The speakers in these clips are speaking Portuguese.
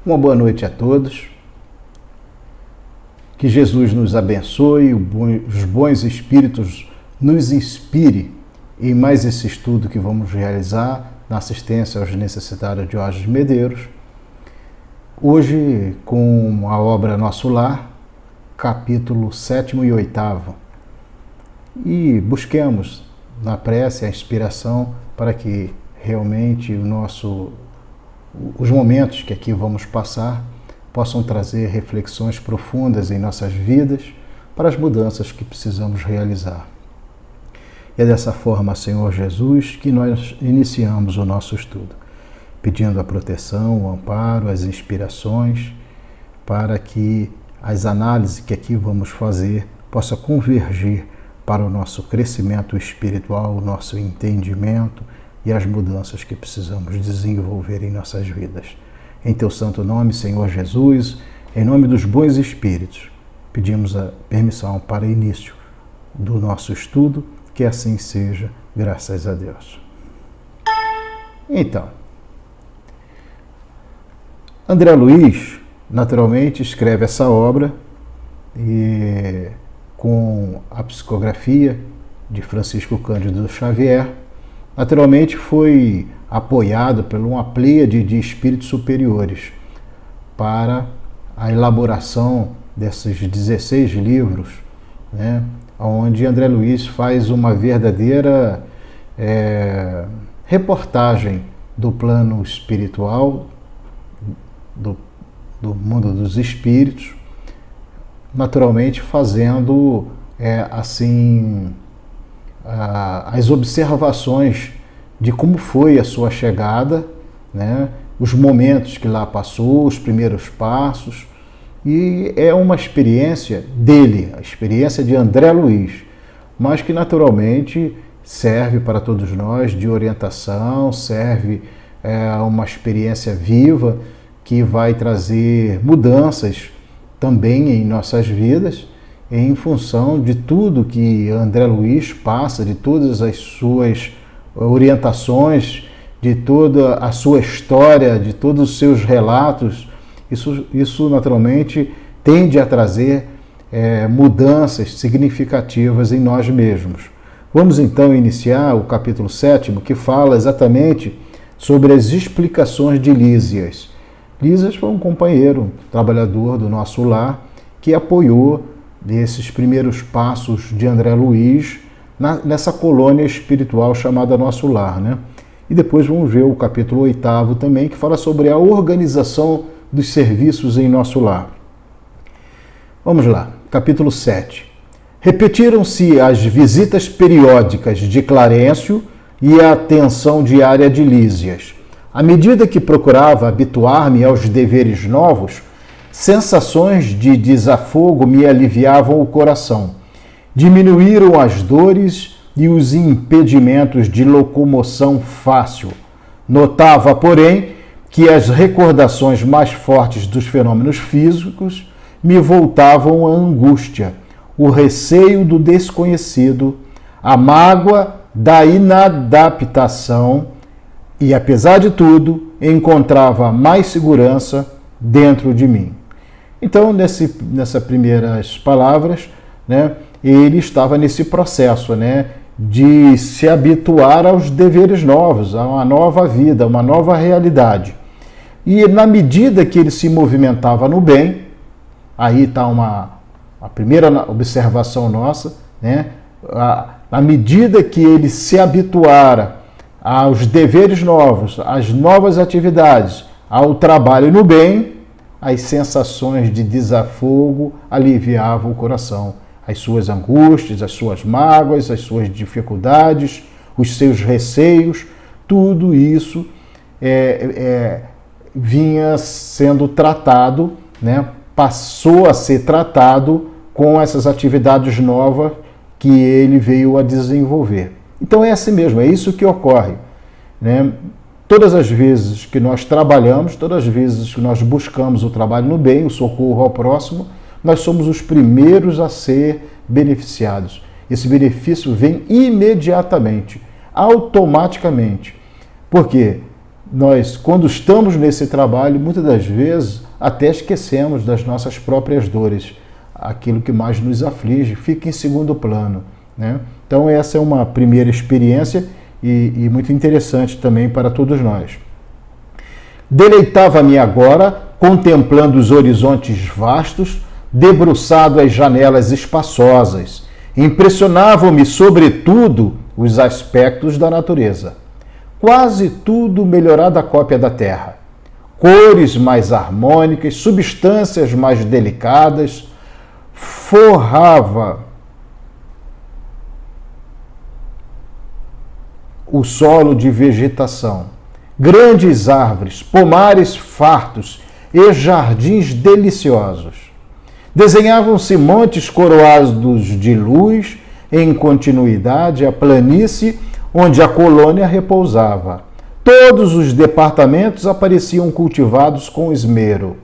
Uma boa noite a todos. Que Jesus nos abençoe, os bons espíritos nos inspire em mais esse estudo que vamos realizar na assistência aos necessitados de Diógenes Medeiros. Hoje com a obra Nosso Lar, capítulo 7º e 8º. E busquemos na prece a inspiração para que realmente os momentos que aqui vamos passar possam trazer reflexões profundas em nossas vidas para as mudanças que precisamos realizar. E é dessa forma, Senhor Jesus, que nós iniciamos o nosso estudo, pedindo a proteção, o amparo, as inspirações, para que as análises que aqui vamos fazer possam convergir para o nosso crescimento espiritual, o nosso entendimento e as mudanças que precisamos desenvolver em nossas vidas. Em Teu santo nome, Senhor Jesus, em nome dos bons espíritos, pedimos a permissão para início do nosso estudo, que assim seja, graças a Deus. Então, André Luiz, naturalmente, escreve essa obra com a psicografia de Francisco Cândido Xavier. Naturalmente foi apoiado por uma pleiade de espíritos superiores para a elaboração desses 16 livros, né, onde André Luiz faz uma verdadeira reportagem do plano espiritual, do mundo dos espíritos, naturalmente fazendo as observações de como foi a sua chegada, né? Os momentos que lá passou, os primeiros passos, e é uma experiência dele, a experiência de André Luiz, mas que naturalmente serve para todos nós de orientação, serve uma experiência viva que vai trazer mudanças também em nossas vidas, em função de tudo que André Luiz passa, de todas as suas orientações, de toda a sua história, de todos os seus relatos. Isso naturalmente tende a trazer mudanças significativas em nós mesmos. Vamos então iniciar o capítulo 7º, que fala exatamente sobre as explicações de Lísias. Lísias foi um companheiro, um trabalhador do Nosso Lar, que apoiou esses primeiros passos de André Luiz nessa colônia espiritual chamada Nosso Lar, né? E depois vamos ver o capítulo 8º também, que fala sobre a organização dos serviços em Nosso Lar. Vamos lá, capítulo 7. Repetiram-se as visitas periódicas de Clarencio e a atenção diária de Lísias. À medida que procurava habituar-me aos deveres novos, sensações de desafogo me aliviavam o coração. Diminuíram as dores e os impedimentos de locomoção fácil. Notava, porém, que as recordações mais fortes dos fenômenos físicos me voltavam à angústia, o receio do desconhecido, a mágoa da inadaptação e, apesar de tudo, encontrava mais segurança dentro de mim. Então, nessas primeiras palavras, né, ele estava nesse processo, né, de se habituar aos deveres novos, a uma nova vida, uma nova realidade. E na medida que ele se movimentava no bem, aí está a primeira observação nossa, né, à medida que ele se habituara aos deveres novos, às novas atividades, ao trabalho no bem, as sensações de desafogo aliviavam o coração, as suas angústias, as suas mágoas, as suas dificuldades, os seus receios, tudo isso vinha sendo tratado, né? Passou a ser tratado com essas atividades novas que ele veio a desenvolver. Então é assim mesmo, é isso que ocorre, né? Todas as vezes que nós trabalhamos, todas as vezes que nós buscamos o trabalho no bem, o socorro ao próximo, nós somos os primeiros a ser beneficiados. Esse benefício vem imediatamente, automaticamente. Porque nós, quando estamos nesse trabalho, muitas das vezes até esquecemos das nossas próprias dores. Aquilo que mais nos aflige fica em segundo plano, né? Então essa é uma primeira experiência e muito interessante também para todos nós. Deleitava-me agora, contemplando os horizontes vastos, debruçado às janelas espaçosas. Impressionavam-me, sobretudo, os aspectos da natureza. Quase tudo melhorada cópia da Terra. Cores mais harmônicas, substâncias mais delicadas, forrava o solo de vegetação. Grandes árvores, pomares fartos e jardins deliciosos. Desenhavam-se montes coroados de luz, em continuidade à planície onde a colônia repousava. Todos os departamentos apareciam cultivados com esmero.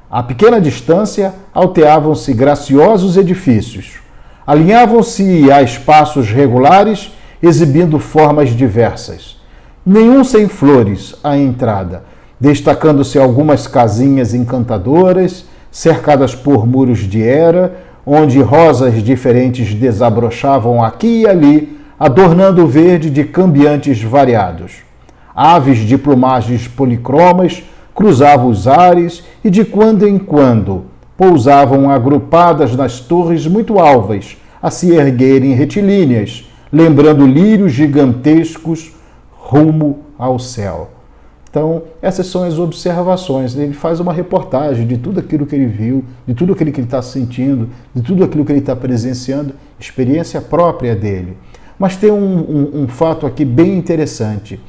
A pequena distância alteavam-se graciosos edifícios. Alinhavam-se a espaços regulares, exibindo formas diversas. Nenhum sem flores à entrada, destacando-se algumas casinhas encantadoras, cercadas por muros de era, onde rosas diferentes desabrochavam aqui e ali, adornando o verde de cambiantes variados. Aves de plumagens policromas cruzavam os ares e, de quando em quando, pousavam agrupadas nas torres muito alvas, a se erguerem retilíneas, lembrando lírios gigantescos rumo ao céu. Então, essas são as observações. Ele faz uma reportagem de tudo aquilo que ele viu, de tudo aquilo que ele está sentindo, de tudo aquilo que ele está presenciando, experiência própria dele. Mas tem um fato aqui bem interessante,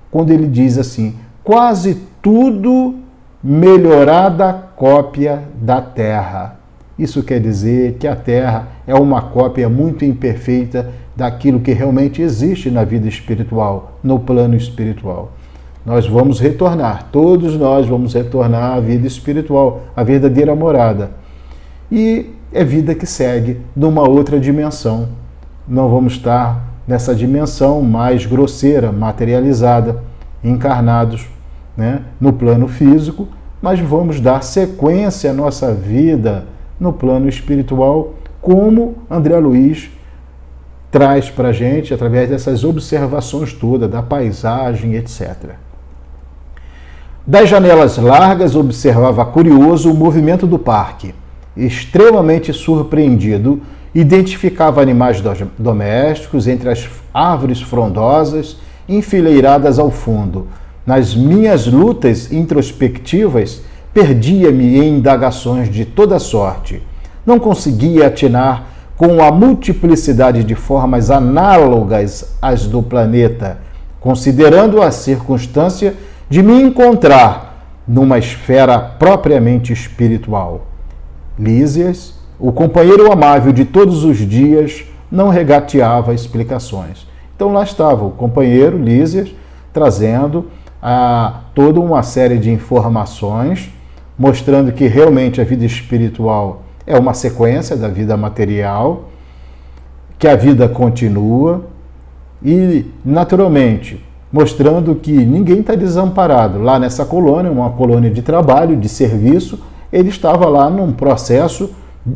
quando ele diz assim, quase tudo melhorada cópia da Terra. Isso quer dizer que a Terra é uma cópia muito imperfeita daquilo que realmente existe na vida espiritual, no plano espiritual. Nós vamos retornar, todos nós vamos retornar à vida espiritual, à verdadeira morada. E é vida que segue numa outra dimensão. Não vamos estar nessa dimensão mais grosseira, materializada, encarnados, né, no plano físico, mas vamos dar sequência à nossa vida no plano espiritual, como André Luiz traz para a gente através dessas observações todas, da paisagem, etc. Das janelas largas, observava curioso o movimento do parque. Extremamente surpreendido, identificava animais domésticos entre as árvores frondosas enfileiradas ao fundo. Nas minhas lutas introspectivas, perdia-me em indagações de toda sorte. Não conseguia atinar com a multiplicidade de formas análogas às do planeta, considerando a circunstância de me encontrar numa esfera propriamente espiritual. Lísias, o companheiro amável de todos os dias, não regateava explicações. Então lá estava o companheiro Lísias trazendo toda uma série de informações, mostrando que realmente a vida espiritual é uma sequência da vida material, que a vida continua e, naturalmente, mostrando que ninguém está desamparado. Lá nessa colônia, uma colônia de trabalho, de serviço, ele estava lá num processo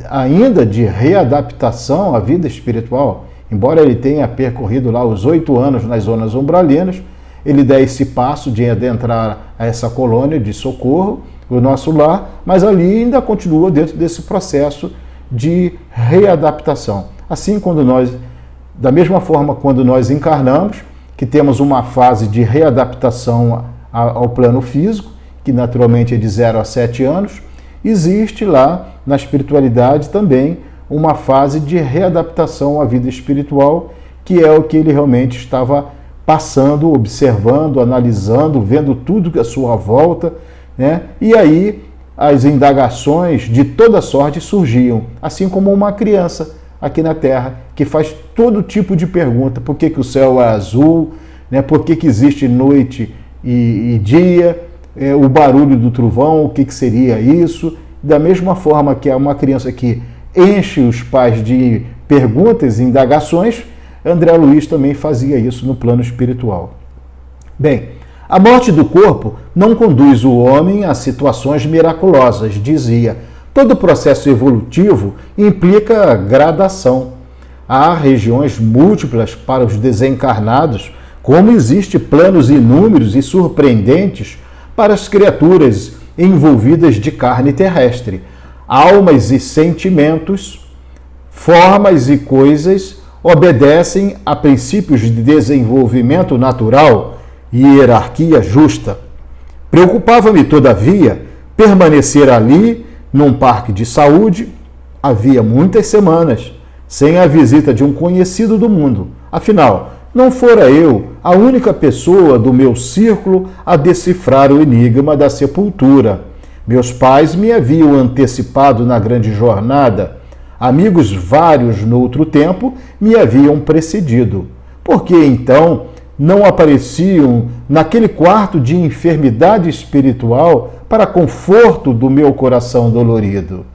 ainda de readaptação à vida espiritual. Embora ele tenha percorrido lá os 8 anos nas zonas umbralinas, ele dá esse passo de adentrar a essa colônia de socorro, o nosso lar, mas ali ainda continua dentro desse processo de readaptação. Assim, da mesma forma, quando nós encarnamos, que temos uma fase de readaptação ao plano físico, que naturalmente é de 0 a 7 anos, existe lá na espiritualidade também uma fase de readaptação à vida espiritual, que é o que ele realmente estava passando, observando, analisando, vendo tudo à sua volta, né? E aí as indagações de toda sorte surgiam, assim como uma criança aqui na Terra, que faz todo tipo de pergunta. Por que o céu é azul? Né? Por que existe noite e dia? O barulho do trovão, o que seria isso? Da mesma forma que é uma criança que enche os pais de perguntas e indagações, André Luiz também fazia isso no plano espiritual. Bem, A morte do corpo não conduz o homem a situações miraculosas, dizia. Todo processo evolutivo implica gradação. Há regiões múltiplas para os desencarnados, como existe planos inúmeros e surpreendentes para as criaturas envolvidas de carne terrestre. Almas e sentimentos, formas e coisas obedecem a princípios de desenvolvimento natural e hierarquia justa. Preocupava-me, todavia, permanecer ali, num parque de saúde, havia muitas semanas, sem a visita de um conhecido do mundo. Afinal, não fora eu a única pessoa do meu círculo a decifrar o enigma da sepultura. Meus pais me haviam antecipado na grande jornada. Amigos vários no outro tempo me haviam precedido. Por que então não apareciam naquele quarto de enfermidade espiritual para conforto do meu coração dolorido?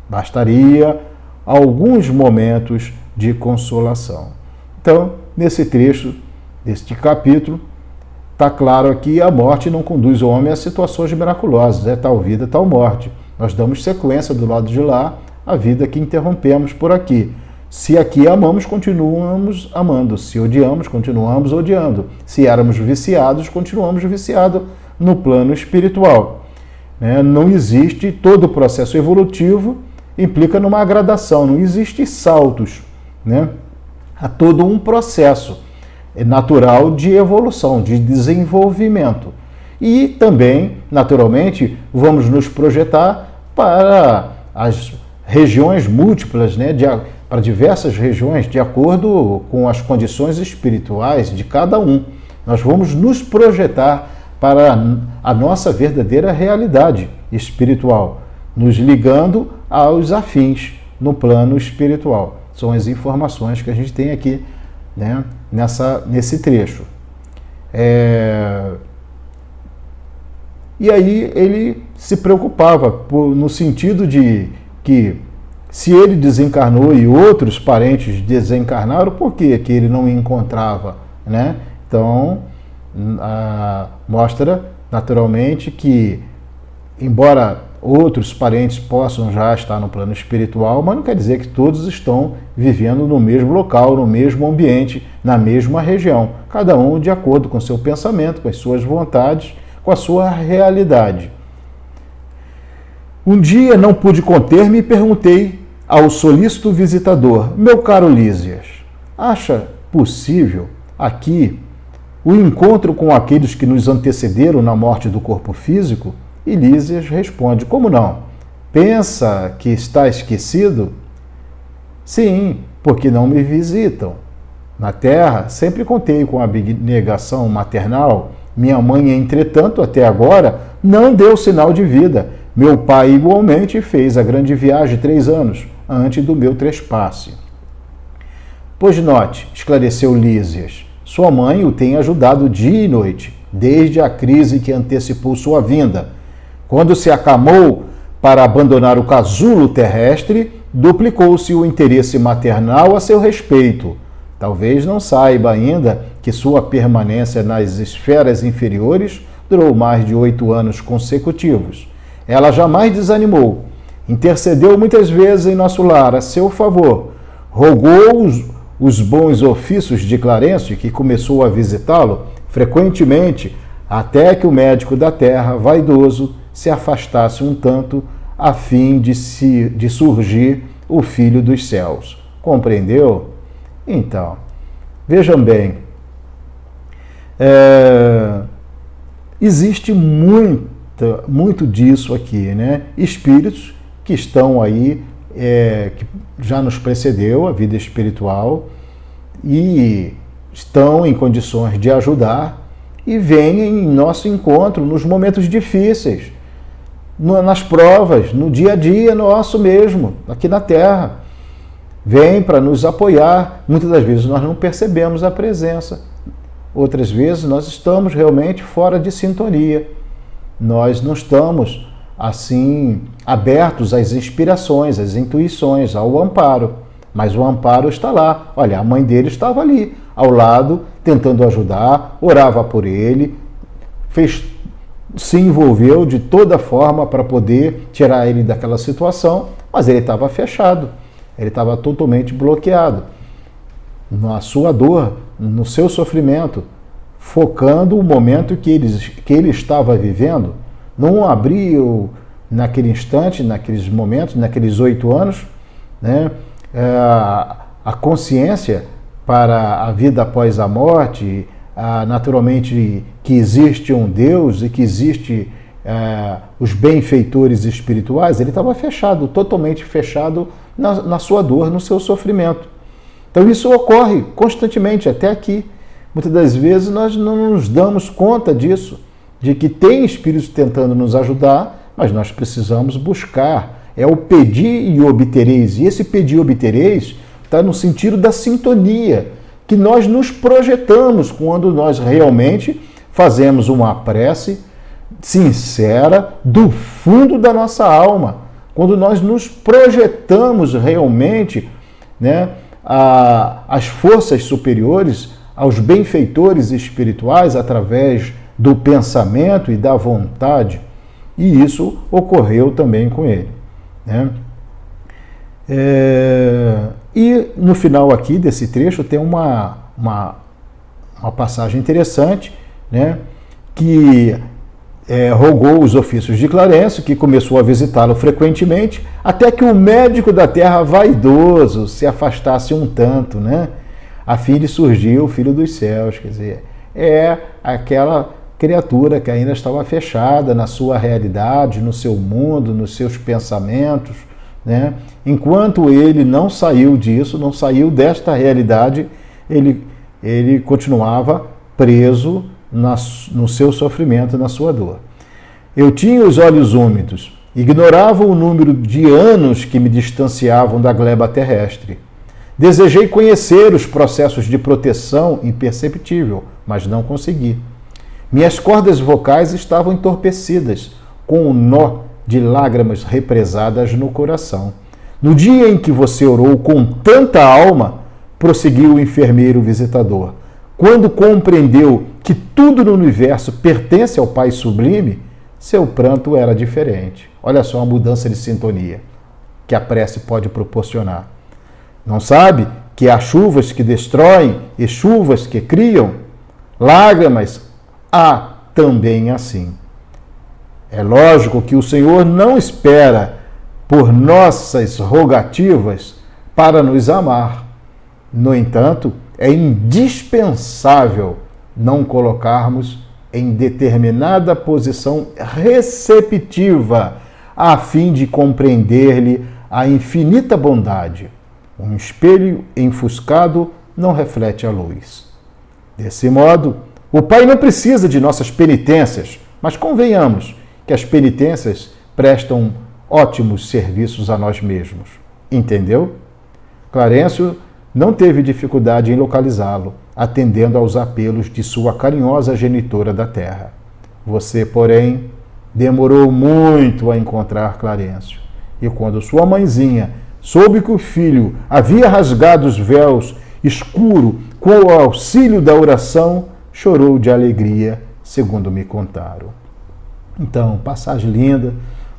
Bastaria alguns momentos de consolação. Então, nesse trecho deste capítulo, está claro aqui: a morte não conduz o homem a situações miraculosas, é tal vida, tal morte. Nós damos sequência do lado de lá à vida que interrompemos por aqui. Se aqui amamos, continuamos amando. Se odiamos, continuamos odiando. Se éramos viciados, continuamos viciados no plano espiritual. Não existe, todo o processo evolutivo implica numa gradação, não existe saltos. Há todo um processo natural de evolução, de desenvolvimento. E também, naturalmente, vamos nos projetar para as regiões múltiplas, para diversas regiões, de acordo com as condições espirituais de cada um. Nós vamos nos projetar para a nossa verdadeira realidade espiritual, nos ligando aos afins no plano espiritual. São as informações que a gente tem aqui, nesse trecho. E aí ele se preocupava no sentido de que, se ele desencarnou e outros parentes desencarnaram, por que ele não encontrava? Então, mostra naturalmente que, embora outros parentes possam já estar no plano espiritual, mas não quer dizer que todos estão vivendo no mesmo local, no mesmo ambiente, na mesma região. Cada um de acordo com o seu pensamento, com as suas vontades, com a sua realidade. Um dia não pude conter-me e perguntei ao solícito visitador: meu caro Lísias, acha possível aqui o encontro com aqueles que nos antecederam na morte do corpo físico? E Lísias responde: como não? Pensa que está esquecido? Sim, porque não me visitam. Na Terra, sempre contei com a abnegação maternal. Minha mãe, entretanto, até agora, não deu sinal de vida. Meu pai, igualmente, fez a grande viagem 3 anos antes do meu trespasse. Pois note, esclareceu Lísias, sua mãe o tem ajudado dia e noite, desde a crise que antecipou sua vinda. Quando se acamou para abandonar o casulo terrestre, duplicou-se o interesse maternal a seu respeito. Talvez não saiba ainda que sua permanência nas esferas inferiores durou mais de 8 anos consecutivos. Ela jamais desanimou. Intercedeu muitas vezes em nosso lar a seu favor. Rogou os bons ofícios de Clarencio, que começou a visitá-lo frequentemente, até que o médico da terra, vaidoso, se afastasse um tanto, a fim de surgir o Filho dos Céus. Compreendeu? Então, vejam bem, existe muito disso aqui, Espíritos que estão aí, que já nos precedeu a vida espiritual e estão em condições de ajudar e vêm em nosso encontro nos momentos difíceis, nas provas, no dia a dia nosso mesmo, aqui na Terra. Vem para nos apoiar. Muitas das vezes nós não percebemos a presença. Outras vezes nós estamos realmente fora de sintonia. Nós não estamos, assim, abertos às inspirações, às intuições, ao amparo. Mas o amparo está lá. Olha, a mãe dele estava ali, ao lado, tentando ajudar, orava por ele, se envolveu de toda forma para poder tirar ele daquela situação, mas ele estava fechado, ele estava totalmente bloqueado na sua dor, no seu sofrimento, focando o momento que ele estava vivendo. Não abriu naquele instante, naqueles momentos, naqueles 8 anos, né, a consciência para a vida após a morte, naturalmente que existe um Deus e que existe os benfeitores espirituais. Ele estava fechado, totalmente fechado na sua dor, no seu sofrimento. Então isso ocorre constantemente, até aqui. Muitas das vezes nós não nos damos conta disso, de que tem espíritos tentando nos ajudar, mas nós precisamos buscar. É o pedir e obtereis. E esse pedir e obtereis está no sentido da sintonia, que nós nos projetamos quando nós realmente fazemos uma prece sincera do fundo da nossa alma. Quando nós nos projetamos realmente, né, às forças superiores, aos benfeitores espirituais através do pensamento e da vontade. E isso ocorreu também com ele, né? E no final aqui desse trecho tem uma passagem interessante, né, que rogou os ofícios de Clarencio, que começou a visitá-lo frequentemente, até que o médico da terra vaidoso se afastasse um tanto, né, a fim de surgir o Filho dos Céus. Quer dizer, é aquela criatura que ainda estava fechada na sua realidade, no seu mundo, nos seus pensamentos, né? Enquanto ele não saiu disso, não saiu desta realidade, ele continuava preso no seu sofrimento, na sua dor. Eu tinha os olhos úmidos, ignorava o número de anos que me distanciavam da gleba terrestre. Desejei conhecer os processos de proteção imperceptível, mas não consegui. Minhas cordas vocais estavam entorpecidas, com um nó de lágrimas represadas no coração. No dia em que você orou com tanta alma, prosseguiu o enfermeiro visitador, quando compreendeu que tudo no universo pertence ao Pai Sublime, seu pranto era diferente. Olha só a mudança de sintonia que a prece pode proporcionar. Não sabe que há chuvas que destroem e chuvas que criam? Lágrimas há também assim. É lógico que o Senhor não espera por nossas rogativas para nos amar. No entanto, é indispensável não colocarmos em determinada posição receptiva a fim de compreender-lhe a infinita bondade. Um espelho enfuscado não reflete a luz. Desse modo, o Pai não precisa de nossas penitências, mas convenhamos que as penitências prestam ótimos serviços a nós mesmos. Entendeu? Clarencio não teve dificuldade em localizá-lo, atendendo aos apelos de sua carinhosa genitora da terra. Você, porém, demorou muito a encontrar Clarencio. E quando sua mãezinha soube que o filho havia rasgado os véus escuro com o auxílio da oração, chorou de alegria, segundo me contaram. Então, passagem linda,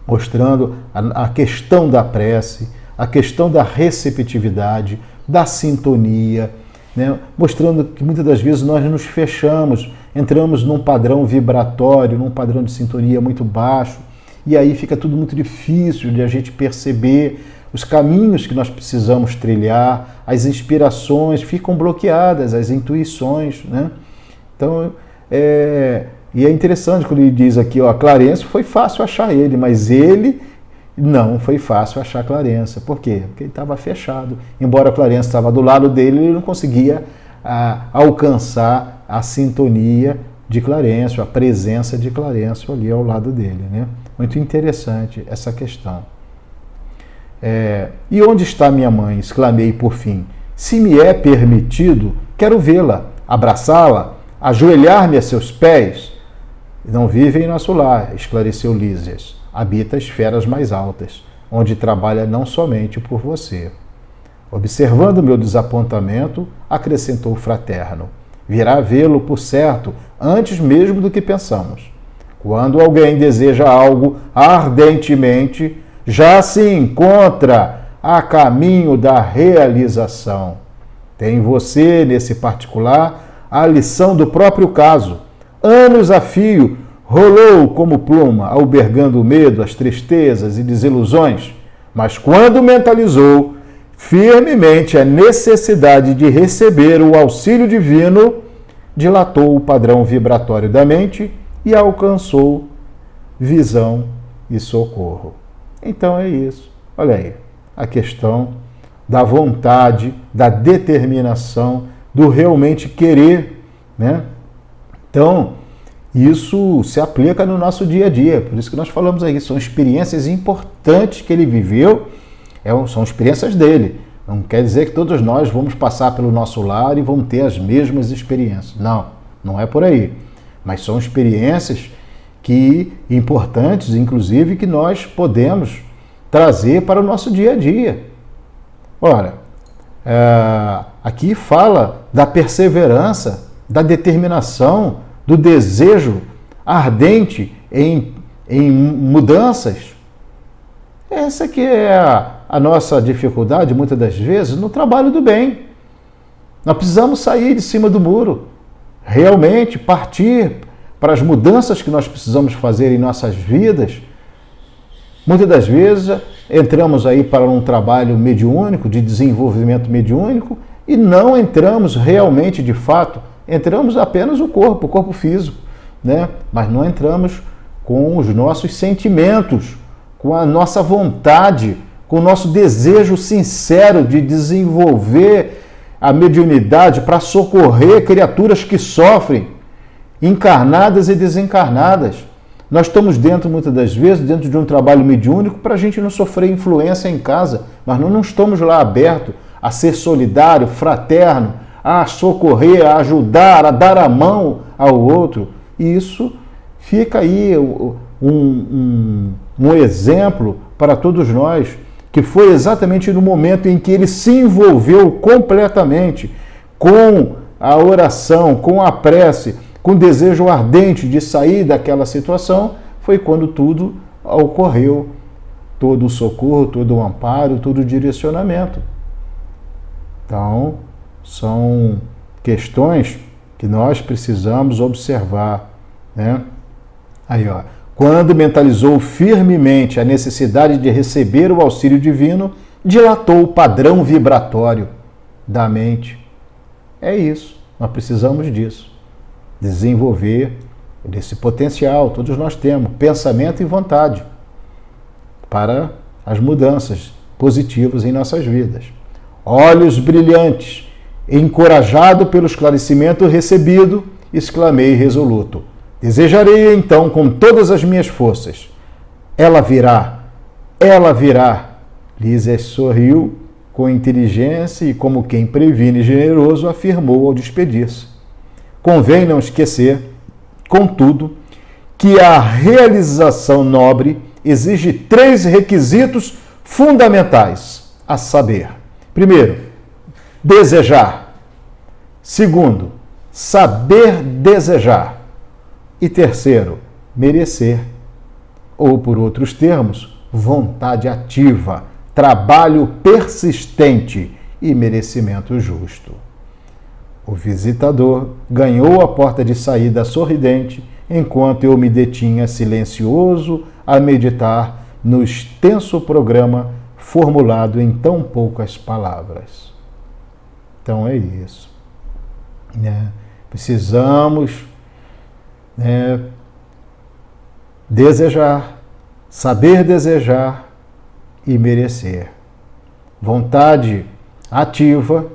mostrando a questão da prece, a questão da receptividade, da sintonia, né? Mostrando que muitas das vezes nós nos fechamos, entramos num padrão vibratório, num padrão de sintonia muito baixo, e aí fica tudo muito difícil de a gente perceber os caminhos que nós precisamos trilhar, as inspirações ficam bloqueadas, as intuições, né? Então, e é interessante quando ele diz aqui, ó, Clarencio foi fácil achar ele, mas ele não foi fácil achar Clarencio. Por quê? Porque ele estava fechado. Embora Clarencio estava do lado dele, ele não conseguia alcançar a sintonia de Clarencio, a presença de Clarencio ali ao lado dele, né? Muito interessante essa questão. E onde está minha mãe? Exclamei por fim. Se me é permitido, quero vê-la, abraçá-la, ajoelhar-me a seus pés. Não vive em nosso lar, esclareceu Lísias. Habita esferas mais altas, onde trabalha não somente por você. Observando meu desapontamento, acrescentou fraterno. virá vê-lo por certo, antes mesmo do que pensamos. Quando alguém deseja algo ardentemente, já se encontra a caminho da realização. Tem você, nesse particular, a lição do próprio caso. Anos a fio, rolou como pluma, albergando o medo, as tristezas e desilusões, mas quando mentalizou firmemente a necessidade de receber o auxílio divino, dilatou o padrão vibratório da mente e alcançou visão e socorro. Então é isso. Olha aí, a questão da vontade, da determinação, do realmente querer, né? Então, isso se aplica no nosso dia a dia. Por isso que nós falamos aí, são experiências importantes que ele viveu, são experiências dele. Não quer dizer que todos nós vamos passar pelo nosso lar e vamos ter as mesmas experiências. Não, não é por aí. Mas são experiências importantes, inclusive, que nós podemos trazer para o nosso dia a dia. Ora, aqui fala da perseverança, da determinação, do desejo ardente em mudanças. Essa que é a nossa dificuldade, muitas das vezes, no trabalho do bem. Nós precisamos sair de cima do muro, realmente partir para as mudanças que nós precisamos fazer em nossas vidas. Muitas das vezes entramos aí para um trabalho mediúnico, de desenvolvimento mediúnico, e não entramos realmente, de fato, entramos apenas o corpo físico, né? Mas não entramos com os nossos sentimentos, com a nossa vontade, com o nosso desejo sincero de desenvolver a mediunidade para socorrer criaturas que sofrem, encarnadas e desencarnadas. Nós estamos dentro, muitas das vezes, dentro de um trabalho mediúnico para a gente não sofrer influência em casa, mas nós não estamos lá abertos a ser solidário, fraterno, a socorrer, a ajudar, a dar a mão ao outro. E isso fica aí um exemplo para todos nós, que foi exatamente no momento em que ele se envolveu completamente com a oração, com a prece, com o desejo ardente de sair daquela situação, foi quando tudo ocorreu, todo o socorro, todo o amparo, todo o direcionamento. Então, são questões que nós precisamos observar, né? Aí, ó, quando mentalizou firmemente a necessidade de receber o auxílio divino, dilatou o padrão vibratório da mente. É isso, nós precisamos disso. Desenvolver esse potencial, todos nós temos, pensamento e vontade para as mudanças positivas em nossas vidas. Olhos brilhantes, encorajado pelo esclarecimento recebido, exclamei resoluto: desejarei então com todas as minhas forças. Ela virá, ela virá. Lísias sorriu com inteligência e, como quem previne generoso, afirmou ao despedir-se: convém não esquecer, contudo, que a realização nobre exige 3 requisitos fundamentais, a saber: primeiro, desejar; segundo, saber desejar; e terceiro, merecer. Ou, por outros termos, vontade ativa, trabalho persistente e merecimento justo. O visitador ganhou a porta de saída sorridente, enquanto eu me detinha silencioso a meditar no extenso programa formulado em tão poucas palavras. Então é isso. Precisamos desejar, saber desejar e merecer. Vontade ativa,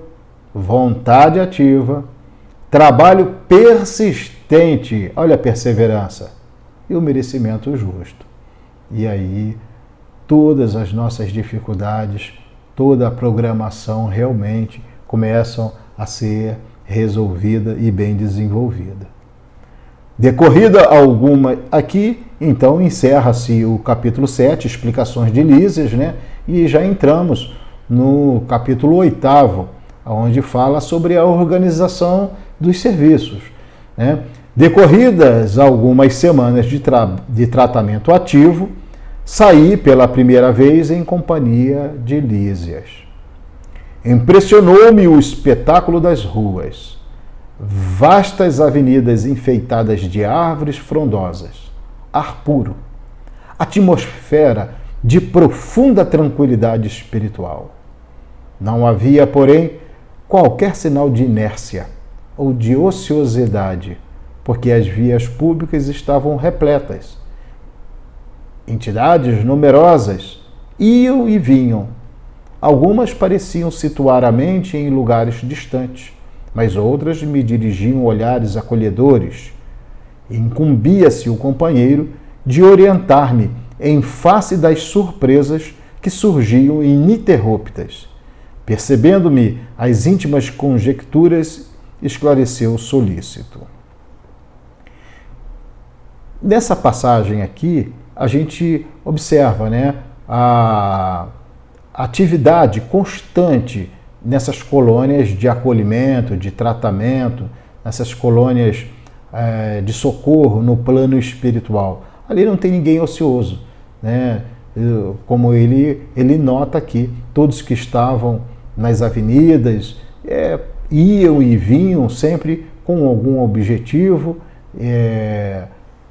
trabalho persistente, olha a perseverança, e o merecimento justo. E aí, todas as nossas dificuldades, toda a programação realmente começam a ser resolvida e bem desenvolvida. Decorrida alguma aqui, então encerra-se o capítulo 7, explicações de Lísias, né? E já entramos no capítulo 8º, onde fala sobre a organização dos serviços, né? Decorridas algumas semanas de tratamento ativo, saí pela primeira vez em companhia de Lísias. Impressionou-me o espetáculo das ruas, vastas avenidas enfeitadas de árvores frondosas, ar puro, atmosfera de profunda tranquilidade espiritual. Não havia, porém, qualquer sinal de inércia ou de ociosidade, porque as vias públicas estavam repletas. Entidades numerosas iam e vinham. Algumas pareciam situar a mente em lugares distantes, mas outras me dirigiam olhares acolhedores. Incumbia-se o companheiro de orientar-me em face das surpresas que surgiam ininterruptas. Percebendo-me as íntimas conjecturas, esclareceu solícito. Nessa passagem aqui, a gente observa, né, a atividade constante nessas colônias de acolhimento, de tratamento, nessas colônias de socorro no plano espiritual. Ali não tem ninguém ocioso, né? Como ele nota aqui, todos que estavam nas avenidas iam e vinham sempre com algum objetivo,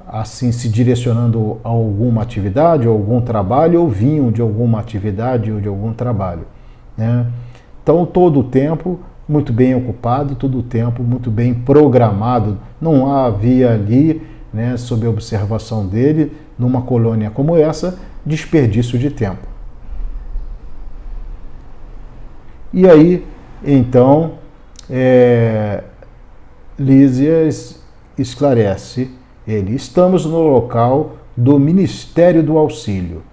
assim se direcionando a alguma atividade, ou algum trabalho, ou vinham de alguma atividade ou de algum trabalho, né? Então, todo o tempo muito bem ocupado, todo o tempo muito bem programado. Não havia ali, né, sob a observação dele, numa colônia como essa, desperdício de tempo. E aí, então, Lísias esclarece ele: estamos no local do Ministério do Auxílio.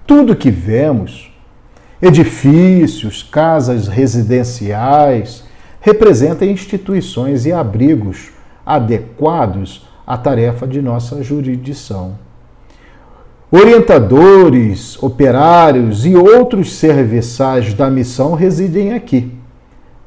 Tudo que vemos, edifícios, casas residenciais, representa instituições e abrigos adequados à tarefa de nossa jurisdição. Orientadores, operários e outros serviçais da missão residem aqui.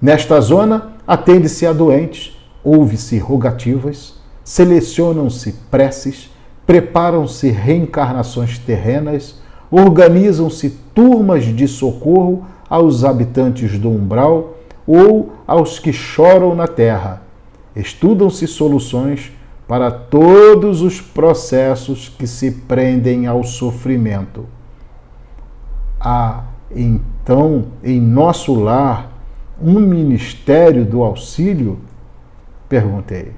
Nesta zona, atende-se a doentes, ouve-se rogativas, selecionam-se preces, preparam-se reencarnações terrenas, organizam-se turmas de socorro aos habitantes do umbral ou aos que choram na terra. Estudam-se soluções para todos os processos que se prendem ao sofrimento. Há, então, em nosso lar, um Ministério do Auxílio? Perguntei.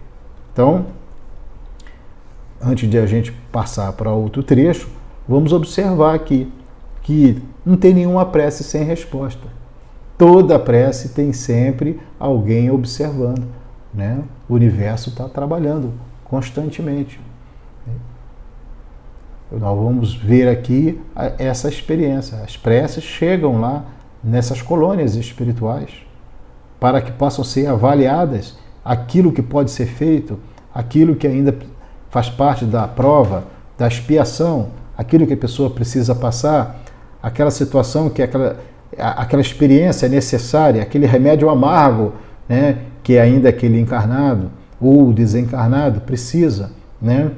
Então, antes de a gente passar para outro trecho, vamos observar aqui que não tem nenhuma prece sem resposta. Toda prece tem sempre alguém observando, né? O universo está trabalhando constantemente. Nós vamos ver aqui essa experiência. As preces chegam lá nessas colônias espirituais para que possam ser avaliadas aquilo que pode ser feito, aquilo que ainda faz parte da prova, da expiação, aquilo que a pessoa precisa passar, aquela situação que aquela experiência necessária, aquele remédio amargo, né, que ainda aquele encarnado ou desencarnado precisa, né?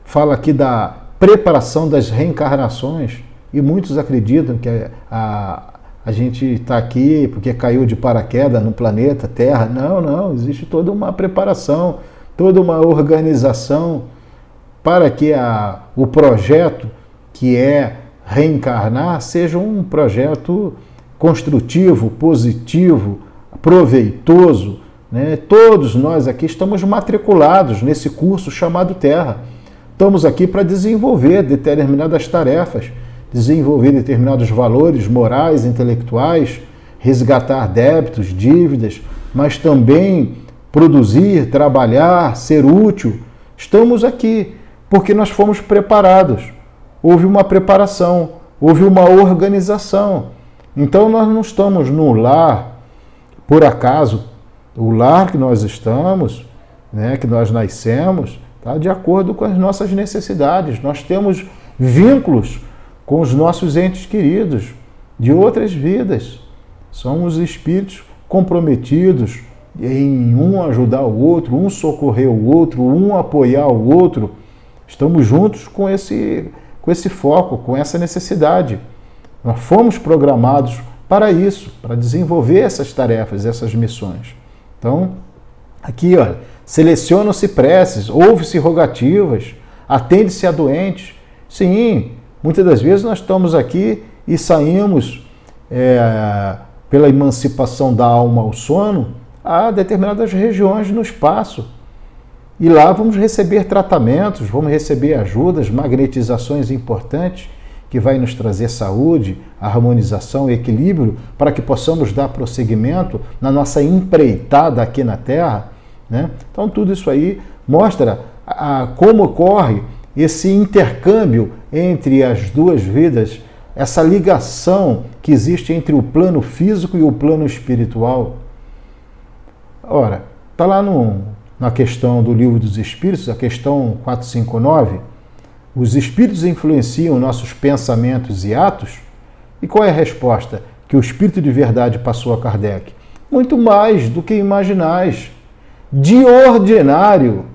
Fala aqui da preparação das reencarnações, e muitos acreditam que a gente está aqui porque caiu de paraquedas no planeta Terra. Não, existe toda uma preparação, toda uma organização para que o projeto que é reencarnar seja um projeto construtivo, positivo, proveitoso, né? Todos nós aqui estamos matriculados nesse curso chamado Terra. Estamos aqui para desenvolver determinadas tarefas, desenvolver determinados valores morais, intelectuais, resgatar débitos, dívidas, mas também produzir, trabalhar, ser útil. Estamos aqui porque nós fomos preparados. Houve uma preparação, houve uma organização. Então nós não estamos no lar, por acaso. O lar que nós estamos, né, que nós nascemos, está de acordo com as nossas necessidades. Nós temos vínculos com os nossos entes queridos de outras vidas. Somos espíritos comprometidos, em um ajudar o outro, um socorrer o outro, um apoiar o outro. Estamos juntos com esse foco, com essa necessidade. Nós fomos programados para isso, para desenvolver essas tarefas, essas missões. Então, aqui, olha, selecionam-se preces, ouve-se rogativas, atende-se a doentes. Sim, muitas das vezes nós estamos aqui e saímos pela emancipação da alma ao sono a determinadas regiões no espaço. E lá vamos receber tratamentos, vamos receber ajudas, magnetizações importantes que vai nos trazer saúde, harmonização e equilíbrio para que possamos dar prosseguimento na nossa empreitada aqui na Terra, né? Então tudo isso aí mostra como ocorre esse intercâmbio entre as duas vidas, essa ligação que existe entre o plano físico e o plano espiritual. Ora, está lá na questão do Livro dos Espíritos, a questão 459, os espíritos influenciam nossos pensamentos e atos? E qual é a resposta que o Espírito de Verdade passou a Kardec? Muito mais do que imaginais. De ordinário,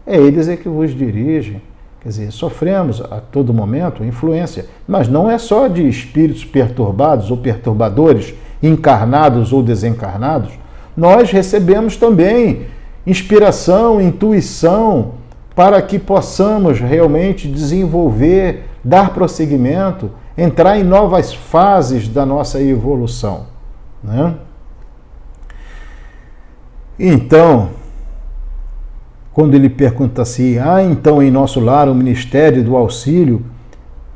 é eles que vos dirigem. Quer dizer, sofremos a todo momento influência, mas não é só de espíritos perturbados ou perturbadores, encarnados ou desencarnados. Nós recebemos também inspiração, intuição, para que possamos realmente desenvolver, dar prosseguimento, entrar em novas fases da nossa evolução, né? Então, quando ele pergunta assim, então em nosso lar o Ministério do Auxílio,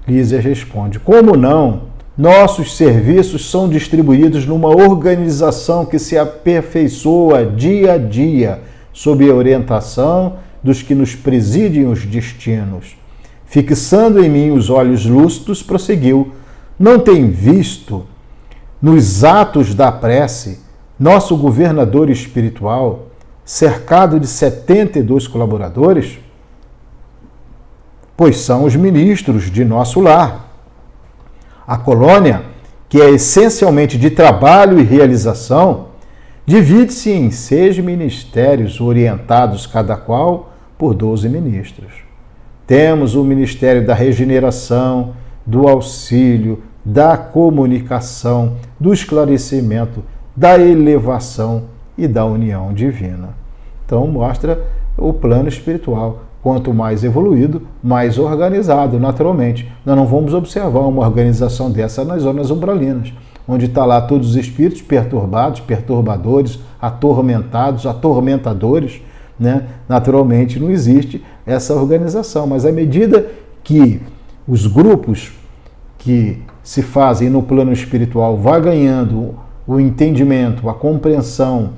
Lísia responde, como não? Nossos serviços são distribuídos numa organização que se aperfeiçoa dia a dia, sob a orientação dos que nos presidem os destinos. Fixando em mim os olhos lúcidos, prosseguiu, não tem visto nos atos da prece nosso governador espiritual, cercado de 72 colaboradores? Pois são os ministros de nosso lar. A colônia, que é essencialmente de trabalho e realização, divide-se em 6 ministérios orientados cada qual por 12 ministros. Temos o Ministério da Regeneração, do Auxílio, da Comunicação, do Esclarecimento, da Elevação e da União Divina. Então mostra o plano espiritual. Quanto mais evoluído, mais organizado, naturalmente. Nós não vamos observar uma organização dessa nas zonas umbralinas, onde está lá todos os espíritos perturbados, perturbadores, atormentados, atormentadores, né? Naturalmente não existe essa organização, mas à medida que os grupos que se fazem no plano espiritual vai ganhando o entendimento, a compreensão,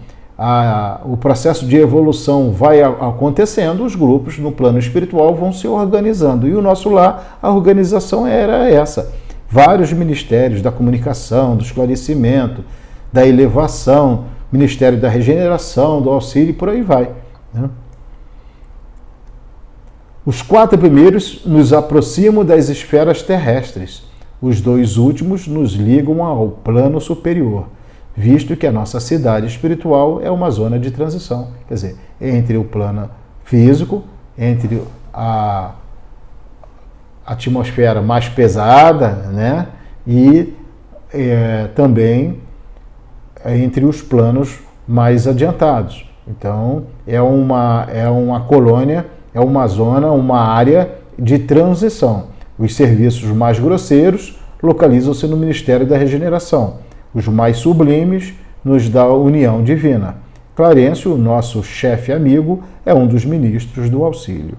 o processo de evolução vai acontecendo, os grupos no plano espiritual vão se organizando. E o nosso lar, a organização era essa. Vários ministérios da comunicação, do esclarecimento, da elevação, Ministério da Regeneração, do Auxílio e por aí vai, né? Os 4 primeiros nos aproximam das esferas terrestres. Os 2 últimos nos ligam ao plano superior, visto que a nossa cidade espiritual é uma zona de transição. Quer dizer, entre o plano físico, entre a atmosfera mais pesada, né? E também entre os planos mais adiantados. Então, é uma colônia, é uma zona, uma área de transição. Os serviços mais grosseiros localizam-se no Ministério da Regeneração. Os mais sublimes nos da União Divina. Clarencio, nosso chefe amigo, é um dos ministros do Auxílio.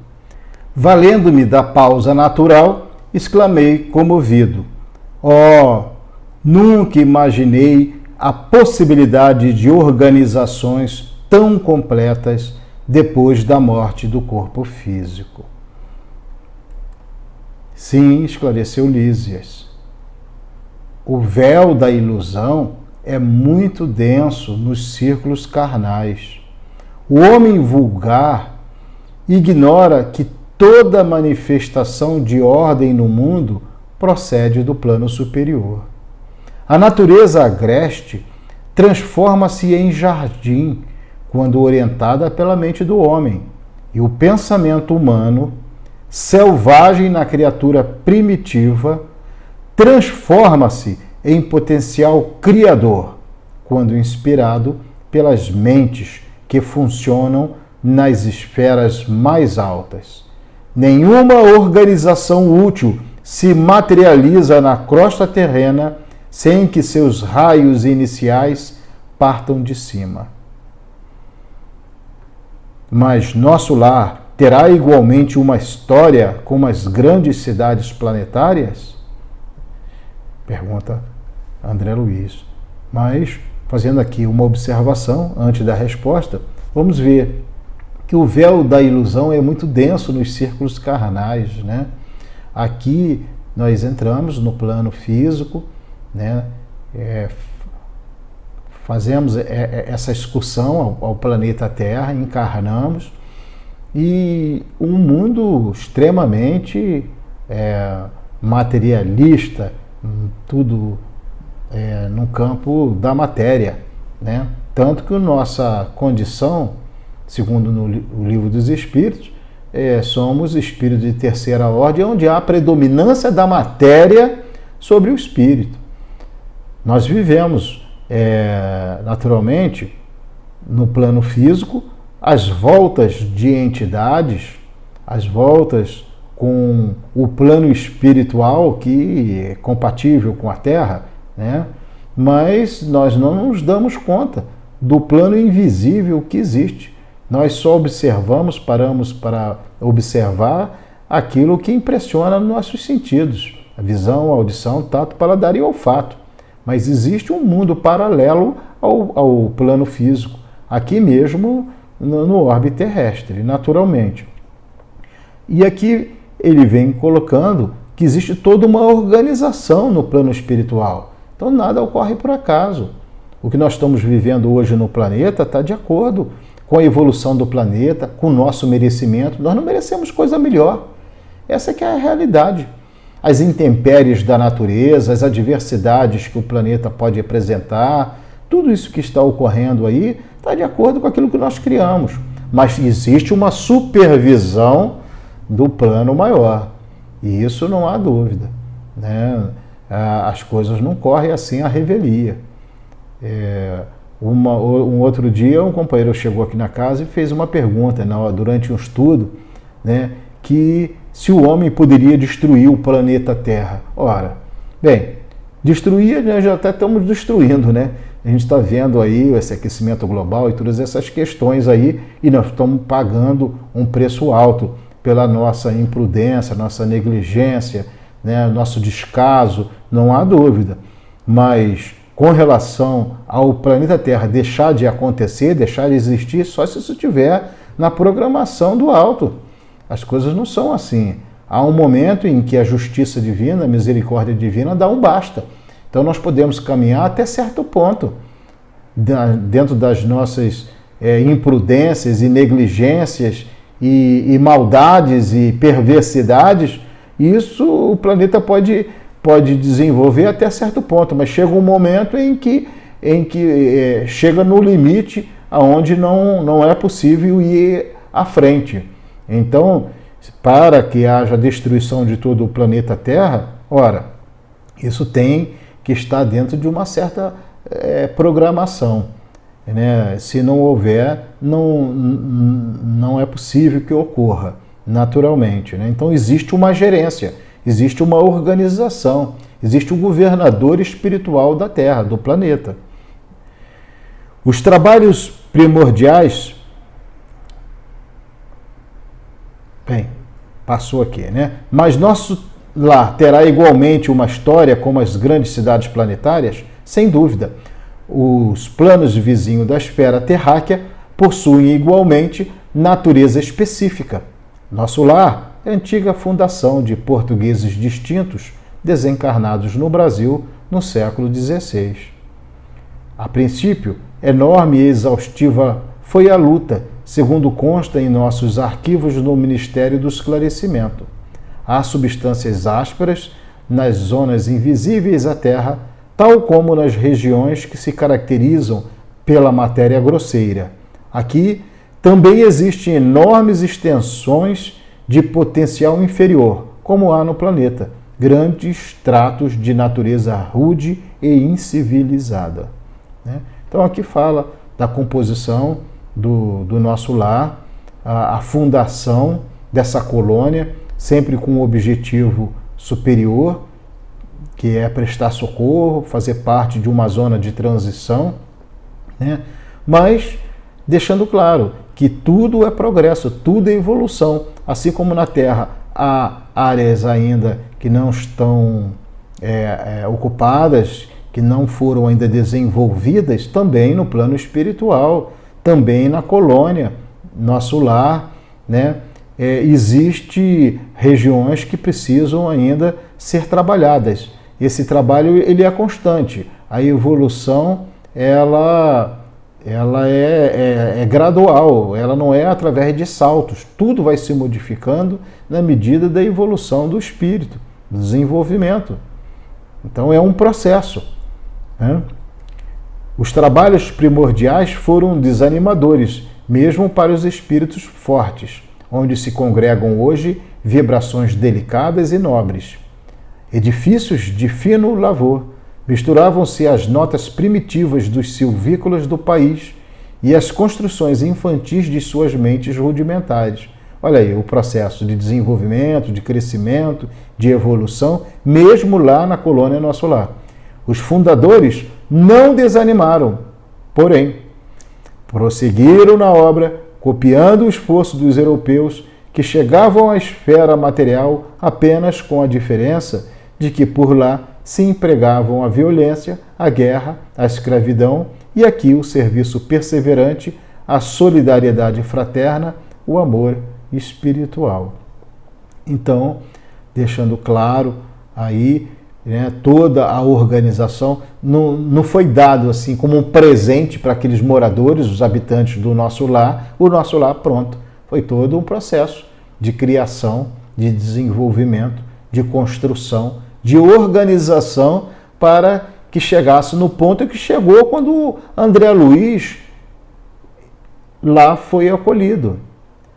Valendo-me da pausa natural, exclamei comovido. Nunca imaginei a possibilidade de organizações tão completas depois da morte do corpo físico. Sim, esclareceu Lísias. O véu da ilusão é muito denso nos círculos carnais. O homem vulgar ignora que toda manifestação de ordem no mundo procede do plano superior. A natureza agreste transforma-se em jardim, quando orientada pela mente do homem, e o pensamento humano, selvagem na criatura primitiva, transforma-se em potencial criador, quando inspirado pelas mentes que funcionam nas esferas mais altas. Nenhuma organização útil se materializa na crosta terrena sem que seus raios iniciais partam de cima. Mas nosso lar terá igualmente uma história como as grandes cidades planetárias? Pergunta André Luiz. Mas, fazendo aqui uma observação antes da resposta, vamos ver que o véu da ilusão é muito denso nos círculos carnais, né? Aqui nós entramos no plano físico, né? Fazemos essa excursão ao planeta Terra, encarnamos, e um mundo extremamente materialista, tudo no campo da matéria, né? Tanto que a nossa condição, segundo o Livro dos Espíritos, somos espíritos de terceira ordem, onde há a predominância da matéria sobre o espírito. Nós vivemos naturalmente no plano físico as voltas de entidades, as voltas com o plano espiritual que é compatível com a Terra, né? Mas nós não nos damos conta do plano invisível que existe. Nós só observamos, paramos para observar aquilo que impressiona nos nossos sentidos, a visão, a audição, tato, paladar e olfato. Mas existe um mundo paralelo ao plano físico, aqui mesmo no orbe terrestre, naturalmente. E aqui ele vem colocando que existe toda uma organização no plano espiritual. Então nada ocorre por acaso. O que nós estamos vivendo hoje no planeta está de acordo com a evolução do planeta, com o nosso merecimento. Nós não merecemos coisa melhor. Essa que é a realidade. As intempéries da natureza, as adversidades que o planeta pode apresentar, tudo isso que está ocorrendo aí está de acordo com aquilo que nós criamos. Mas existe uma supervisão do plano maior. E isso não há dúvida, né? As coisas não correm assim à revelia. Um outro dia, um companheiro chegou aqui na casa e fez uma pergunta durante um estudo, né, que se o homem poderia destruir o planeta Terra. Ora, bem, destruir, né, já até estamos destruindo, né? A gente está vendo aí esse aquecimento global e todas essas questões aí, e nós estamos pagando um preço alto pela nossa imprudência, nossa negligência, né, nosso descaso, não há dúvida. Mas com relação ao planeta Terra deixar de acontecer, deixar de existir, só se isso estiver na programação do alto. As coisas não são assim. Há um momento em que a justiça divina, a misericórdia divina dá um basta. Então nós podemos caminhar até certo ponto, dentro das nossas imprudências e negligências e maldades e perversidades. Isso o planeta pode desenvolver até certo ponto, mas chega um momento em que chega no limite aonde não é possível ir à frente. Então, para que haja destruição de todo o planeta Terra, ora, isso tem que estar dentro de uma certa programação, né? Se não houver, não é possível que ocorra naturalmente, né? Então existe uma gerência, existe uma organização, existe o governador espiritual da Terra, do planeta. Os trabalhos primordiais... Bem, passou aqui, né? Mas nosso lar terá igualmente uma história como as grandes cidades planetárias? Sem dúvida. Os planos vizinhos da esfera terráquea possuem igualmente natureza específica. Nosso lar é a antiga fundação de portugueses distintos desencarnados no Brasil no século XVI. A princípio, enorme e exaustiva foi a luta, segundo consta em nossos arquivos no Ministério do Esclarecimento. Há substâncias ásperas nas zonas invisíveis à Terra, tal como nas regiões que se caracterizam pela matéria grosseira. Aqui também existem enormes extensões de potencial inferior, como há no planeta, grandes tratos de natureza rude e incivilizada. Então aqui fala da composição do nosso lar, a fundação dessa colônia, sempre com um objetivo superior, que é prestar socorro, fazer parte de uma zona de transição, mas deixando claro que tudo é progresso, tudo é evolução. Assim como na Terra há áreas ainda que não estão ocupadas, que não foram ainda desenvolvidas, também no plano espiritual, também na colônia, nosso lar, existe regiões que precisam ainda ser trabalhadas. Esse trabalho ele é constante. A evolução ela é gradual, ela não é através de saltos. Tudo vai se modificando na medida da evolução do espírito, do desenvolvimento. Então é um processo. Os trabalhos primordiais foram desanimadores, mesmo para os espíritos fortes, onde se congregam hoje vibrações delicadas e nobres. Edifícios de fino lavor, misturavam-se as notas primitivas dos silvícolas do país e as construções infantis de suas mentes rudimentares. Olha aí o processo de desenvolvimento, de crescimento, de evolução, mesmo lá na colônia Nosso Lar. Os fundadores não desanimaram, porém, prosseguiram na obra, copiando o esforço dos europeus que chegavam à esfera material apenas com a diferença de que por lá se empregavam a violência, a guerra, a escravidão e aqui o serviço perseverante, a solidariedade fraterna, o amor espiritual. Então, deixando claro aí, toda a organização não foi dado assim como um presente para aqueles moradores, os habitantes do nosso lar, o nosso lar pronto. Foi todo um processo de criação, de desenvolvimento, de construção, de organização para que chegasse no ponto em que chegou quando André Luiz lá foi acolhido.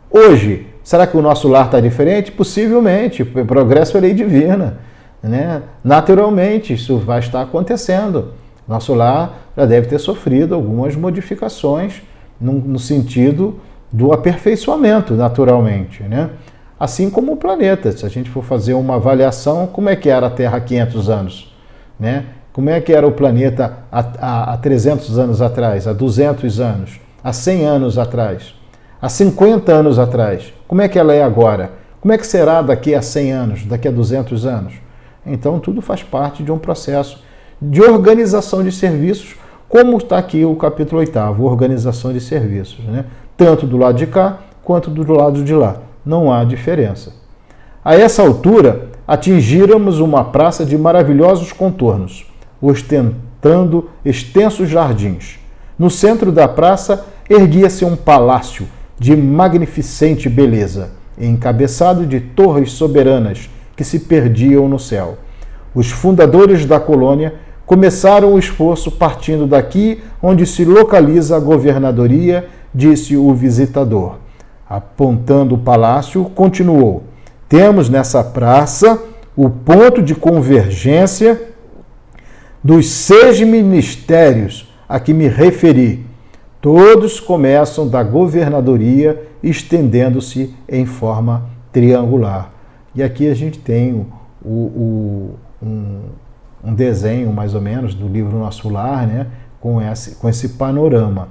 Hoje, será que o nosso lar está diferente? Possivelmente, progresso é lei divina. Naturalmente, isso vai estar acontecendo. Nosso lar já deve ter sofrido algumas modificações no sentido do aperfeiçoamento, naturalmente. Assim como o planeta. Se a gente for fazer uma avaliação, como é que era a Terra há 500 anos? Como é que era o planeta há 300 anos atrás, há 200 anos, há 100 anos atrás, há 50 anos atrás? Como é que ela é agora? Como é que será daqui a 100 anos, daqui a 200 anos? Então, tudo faz parte de um processo de organização de serviços, como está aqui o capítulo 8º, organização de serviços, tanto do lado de cá quanto do lado de lá. Não há diferença. A essa altura, atingíramos uma praça de maravilhosos contornos, ostentando extensos jardins. No centro da praça, erguia-se um palácio de magnificente beleza, encabeçado de torres soberanas que se perdiam no céu. Os fundadores da colônia começaram o esforço partindo daqui onde se localiza a governadoria, disse o visitador. Apontando o palácio, continuou: temos nessa praça o ponto de convergência dos 6 ministérios a que me referi. Todos começam da governadoria, estendendo-se em forma triangular. E aqui a gente tem um desenho, mais ou menos, do livro Nosso Lar, com esse panorama.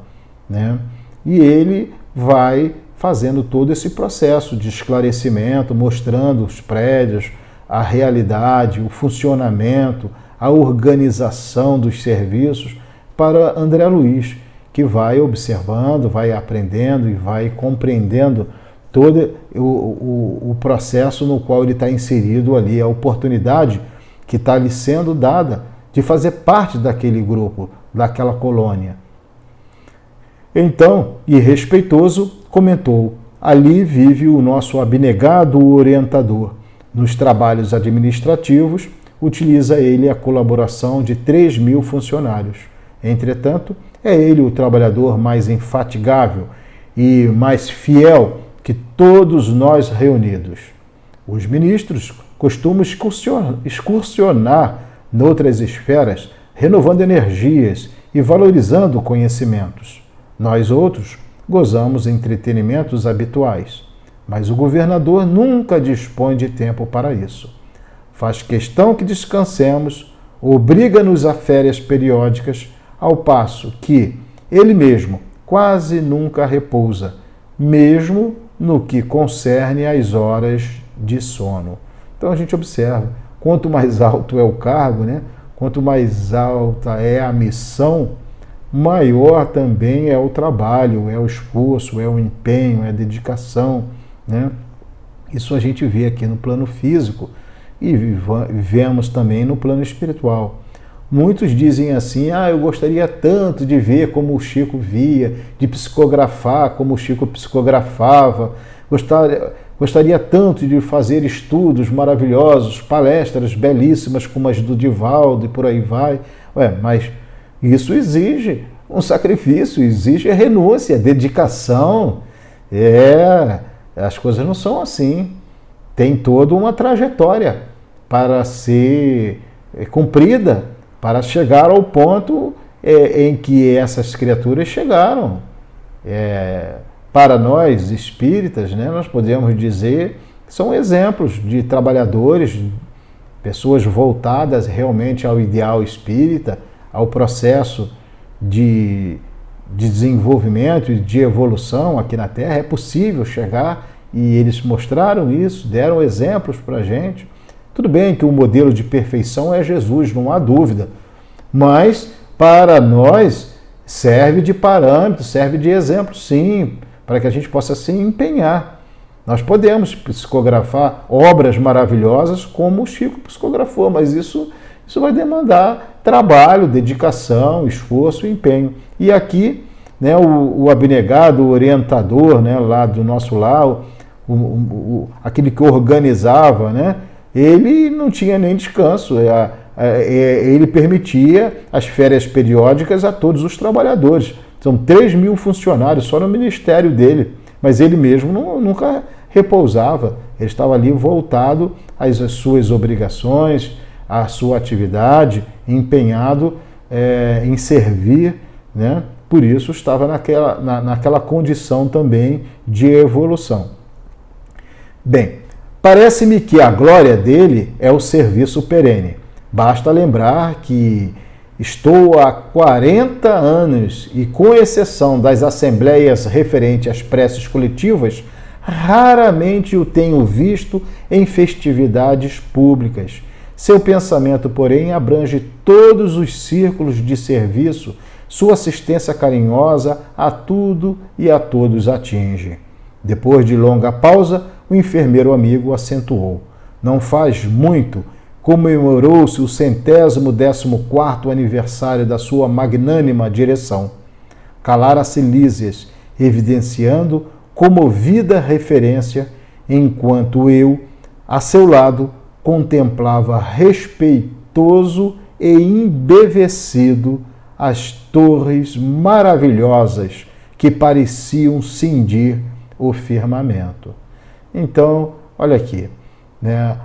E ele vai fazendo todo esse processo de esclarecimento, mostrando os prédios, a realidade, o funcionamento, a organização dos serviços para André Luiz, que vai observando, vai aprendendo e vai compreendendo todo o processo no qual ele está inserido ali, a oportunidade que está lhe sendo dada de fazer parte daquele grupo, daquela colônia. Então, e respeitoso, comentou: ali vive o nosso abnegado orientador. Nos trabalhos administrativos, utiliza ele a colaboração de 3.000 funcionários. Entretanto, é ele o trabalhador mais infatigável e mais fiel que todos nós reunidos. Os ministros costumam excursionar noutras esferas, renovando energias e valorizando conhecimentos. Nós outros gozamos entretenimentos habituais, mas o governador nunca dispõe de tempo para isso. Faz questão que descansemos, obriga-nos a férias periódicas, ao passo que ele mesmo quase nunca repousa, mesmo no que concerne às horas de sono. Então a gente observa, quanto mais alto é o cargo, né? Quanto mais alta é a missão, maior também é o trabalho, é o esforço, é o empenho, é a dedicação, né? Isso a gente vê aqui no plano físico e vemos também no plano espiritual. Muitos dizem assim, eu gostaria tanto de ver como o Chico via, de psicografar como o Chico psicografava, gostaria tanto de fazer estudos maravilhosos, palestras belíssimas como as do Divaldo e por aí vai. Mas isso exige um sacrifício, exige renúncia, dedicação. As coisas não são assim. Tem toda uma trajetória para ser cumprida, para chegar ao ponto em que essas criaturas chegaram. Para nós espíritas, né, nós podemos dizer que são exemplos de trabalhadores, pessoas voltadas realmente ao ideal espírita, ao processo de desenvolvimento e de evolução aqui na Terra. É possível chegar e eles mostraram isso, deram exemplos para a gente. Tudo bem que o modelo de perfeição é Jesus, não há dúvida, mas para nós serve de parâmetro, serve de exemplo, sim, para que a gente possa se empenhar. Nós podemos psicografar obras maravilhosas como o Chico psicografou, mas isso vai demandar trabalho, dedicação, esforço e empenho. E aqui, né, o abnegado, o orientador, né, lá do nosso lar, aquele que organizava, né, ele não tinha nem descanso, ele permitia as férias periódicas a todos os trabalhadores. São 3.000 funcionários só no ministério dele, mas ele mesmo nunca repousava, ele estava ali voltado às suas obrigações, à sua atividade, empenhado em servir, né? Por isso estava naquela condição também de evolução. Bem, parece-me que a glória dele é o serviço perene. Basta lembrar que estou há 40 anos e, com exceção das assembleias referentes às preces coletivas, raramente o tenho visto em festividades públicas. Seu pensamento, porém, abrange todos os círculos de serviço, sua assistência carinhosa a tudo e a todos atinge. Depois de longa pausa, o enfermeiro amigo acentuou. Não faz muito, comemorou-se o 114º aniversário da sua magnânima direção. Calara-se Lísias, evidenciando comovida referência, enquanto eu, a seu lado, contemplava respeitoso e embevecido as torres maravilhosas que pareciam cindir o firmamento. Então, olha aqui, né,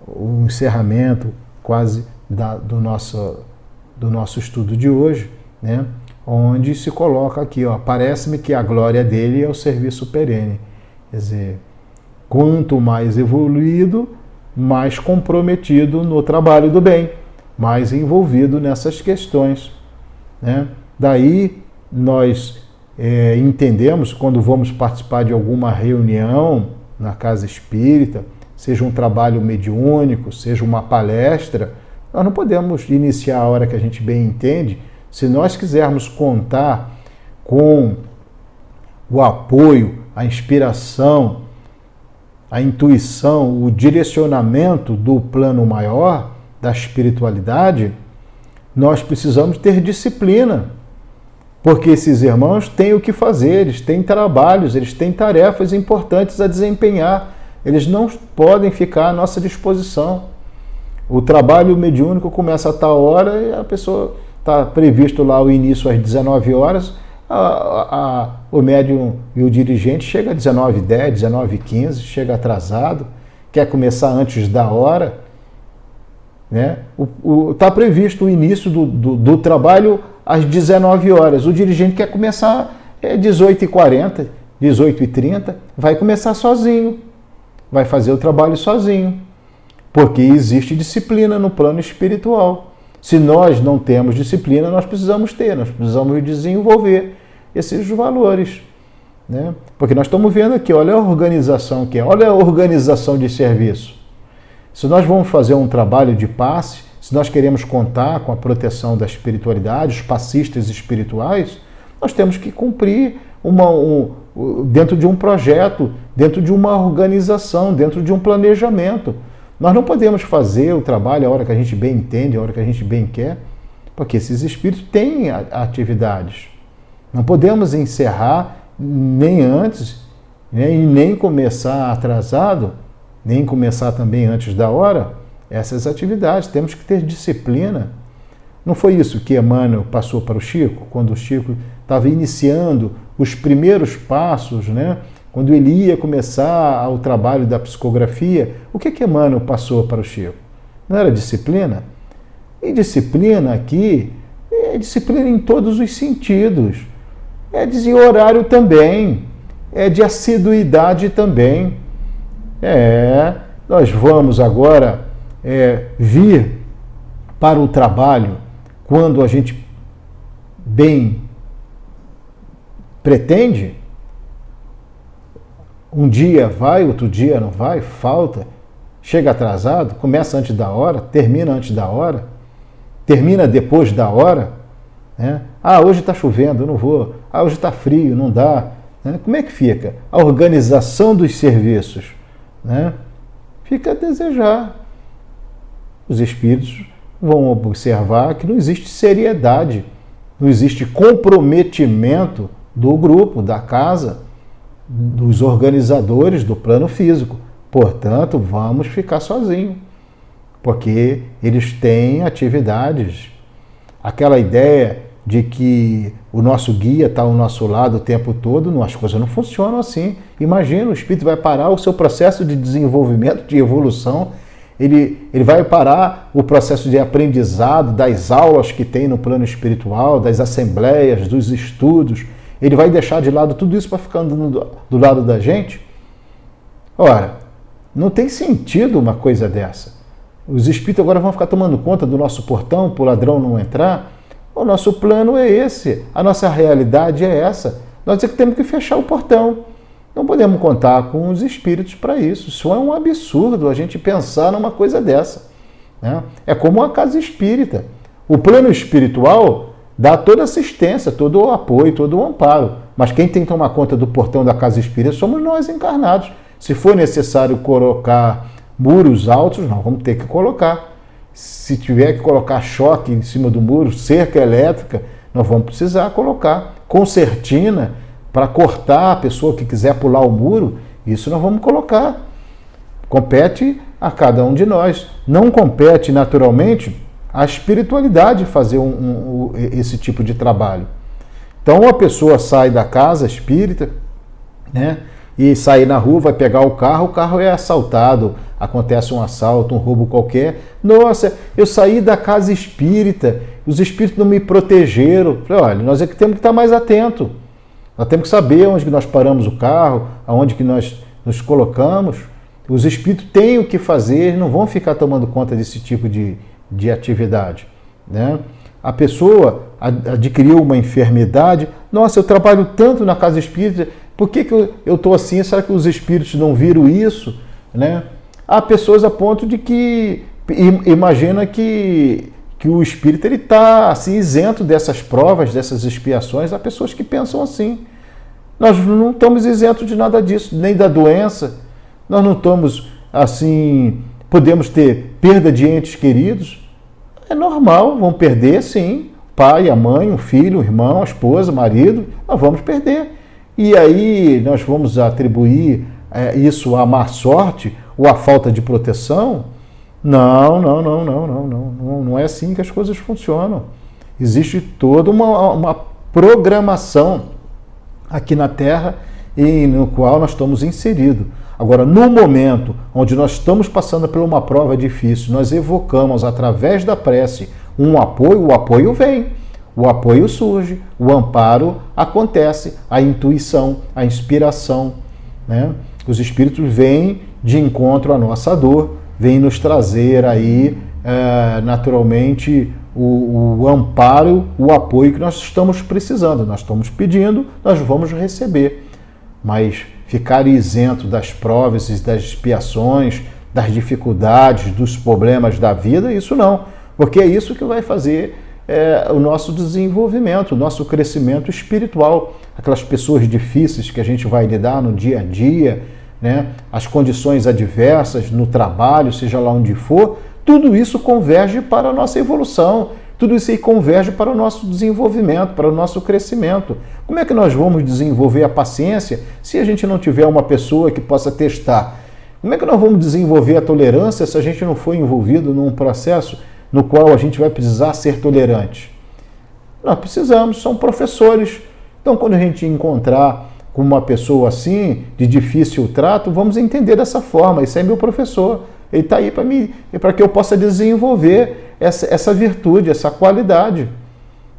o encerramento quase do nosso estudo de hoje, né, onde se coloca aqui, parece-me que a glória dele é o serviço perene. Quer dizer, quanto mais evoluído, mais comprometido no trabalho do bem, mais envolvido nessas questões, né? Daí nós entendemos, quando vamos participar de alguma reunião na casa espírita, seja um trabalho mediúnico, seja uma palestra, nós não podemos iniciar a hora que a gente bem entende. Se nós quisermos contar com o apoio, a inspiração, a intuição, o direcionamento do plano maior, da espiritualidade, nós precisamos ter disciplina, porque esses irmãos têm o que fazer, eles têm trabalhos, eles têm tarefas importantes a desempenhar, eles não podem ficar à nossa disposição. O trabalho mediúnico começa a tal hora e a pessoa está previsto lá o início às 19 horas, o médium e o dirigente chega às 19h10, 19h15, chega atrasado, quer começar antes da hora, né? Tá previsto o início do trabalho às 19 horas. O dirigente quer começar 18h40, 18h30, vai começar sozinho, vai fazer o trabalho sozinho, porque existe disciplina no plano espiritual. Se nós não temos disciplina, nós precisamos desenvolver esses valores, né? Porque nós estamos vendo aqui, olha a organização que é, olha a organização de serviço. Se nós vamos fazer um trabalho de passe, se nós queremos contar com a proteção da espiritualidade, os passistas espirituais, nós temos que cumprir dentro de um projeto, dentro de uma organização, dentro de um planejamento. Nós não podemos fazer o trabalho a hora que a gente bem entende, a hora que a gente bem quer, porque esses espíritos têm atividades. Não podemos encerrar nem antes, né, e nem começar atrasado, nem começar também antes da hora, essas atividades. Temos que ter disciplina. Não foi isso que Emmanuel passou para o Chico, quando o Chico estava iniciando os primeiros passos, né? Quando ele ia começar o trabalho da psicografia, o que Emmanuel passou para o Chico? Não era disciplina? E disciplina aqui é disciplina em todos os sentidos. É de horário também, é de assiduidade também. Nós vamos agora vir para o trabalho quando a gente bem pretende. Um dia vai, outro dia não vai, falta, chega atrasado, começa antes da hora, termina antes da hora, termina depois da hora, né? Hoje está chovendo, eu não vou. Hoje está frio, não dá. Né? Como é que fica? A organização dos serviços, né? Fica a desejar. Os espíritos vão observar que não existe seriedade, não existe comprometimento do grupo, da casa, dos organizadores do plano físico. Portanto, vamos ficar sozinhos, porque eles têm atividades. Aquela ideia de que o nosso guia está ao nosso lado o tempo todo, as coisas não funcionam assim. Imagina, o espírito vai parar o seu processo de desenvolvimento, de evolução, ele vai parar o processo de aprendizado, das aulas que tem no plano espiritual, das assembleias, dos estudos. Ele vai deixar de lado tudo isso para ficar andando do lado da gente? Ora, não tem sentido uma coisa dessa. Os espíritos agora vão ficar tomando conta do nosso portão para o ladrão não entrar? O nosso plano é esse, a nossa realidade é essa. Nós é que temos que fechar o portão. Não podemos contar com os espíritos para isso. Isso é um absurdo a gente pensar numa coisa dessa, né? É como a casa espírita. O plano espiritual dá toda assistência, todo o apoio, todo o amparo. Mas quem tem que tomar conta do portão da casa espírita somos nós encarnados. Se for necessário colocar muros altos, nós vamos ter que colocar. Se tiver que colocar choque em cima do muro, cerca elétrica, nós vamos precisar colocar. Concertina para cortar a pessoa que quiser pular o muro, isso nós vamos colocar. Compete a cada um de nós. Não compete, naturalmente, a espiritualidade fazer esse tipo de trabalho. Então a pessoa sai da casa espírita, né, e sair na rua, vai pegar o carro é assaltado, acontece um assalto, um roubo qualquer. Nossa, eu saí da casa espírita, os espíritos não me protegeram. Falei, olha, nós é que temos que estar mais atentos. Nós temos que saber onde que nós paramos o carro, aonde que nós nos colocamos. Os espíritos têm o que fazer, não vão ficar tomando conta desse tipo de atividade, né? A pessoa adquiriu uma enfermidade. Nossa, eu trabalho tanto na casa espírita, por que eu estou assim? Será que os espíritos não viram isso? Né? Há pessoas a ponto de que imagina que o espírito está assim, isento dessas provas, dessas expiações. Há pessoas que pensam assim. Nós não estamos isentos de nada disso, nem da doença. Nós não estamos assim, podemos ter perda de entes queridos. É normal, vão perder sim. O pai, a mãe, o filho, o irmão, a esposa, o marido, nós vamos perder. E aí nós vamos atribuir isso à má sorte ou à falta de proteção? Não. Não é assim que as coisas funcionam. Existe toda uma programação aqui na Terra e no qual nós estamos inseridos. Agora, no momento onde nós estamos passando por uma prova difícil, nós evocamos através da prece um apoio, o apoio vem, o apoio surge, o amparo acontece, a intuição, a inspiração, né? Os espíritos vêm de encontro à nossa dor, vêm nos trazer aí, naturalmente, o amparo, o apoio que nós estamos precisando, nós estamos pedindo, nós vamos receber. Mas ficar isento das provas e das expiações, das dificuldades, dos problemas da vida, isso não. Porque é isso que vai fazer o nosso desenvolvimento, o nosso crescimento espiritual. Aquelas pessoas difíceis que a gente vai lidar no dia a dia, né? As condições adversas no trabalho, seja lá onde for, tudo isso converge para a nossa evolução. Tudo isso aí converge para o nosso desenvolvimento, para o nosso crescimento. Como é que nós vamos desenvolver a paciência se a gente não tiver uma pessoa que possa testar? Como é que nós vamos desenvolver a tolerância se a gente não for envolvido num processo no qual a gente vai precisar ser tolerante? Nós precisamos, são professores. Então, quando a gente encontrar com uma pessoa assim, de difícil trato, vamos entender dessa forma. Esse é meu professor. Ele está aí para mim, para que eu possa desenvolver essa virtude, essa qualidade,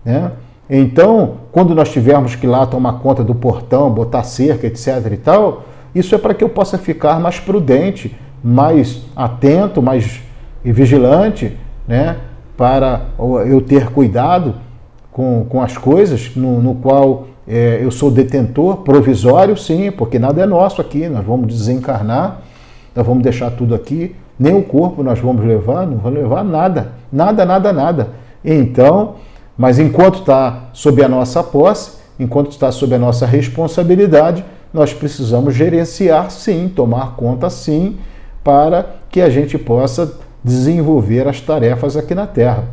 né? Então, quando nós tivermos que ir lá tomar conta do portão, botar cerca, etc. e tal, isso é para que eu possa ficar mais prudente, mais atento, mais vigilante, né? Para eu ter cuidado com as coisas no qual eu sou detentor, provisório, sim, porque nada é nosso aqui, nós vamos desencarnar, nós vamos deixar tudo aqui, nem o corpo nós vamos levar, não vamos levar nada, nada. Então, mas enquanto está sob a nossa posse, enquanto está sob a nossa responsabilidade, nós precisamos gerenciar sim, tomar conta sim, para que a gente possa desenvolver as tarefas aqui na Terra.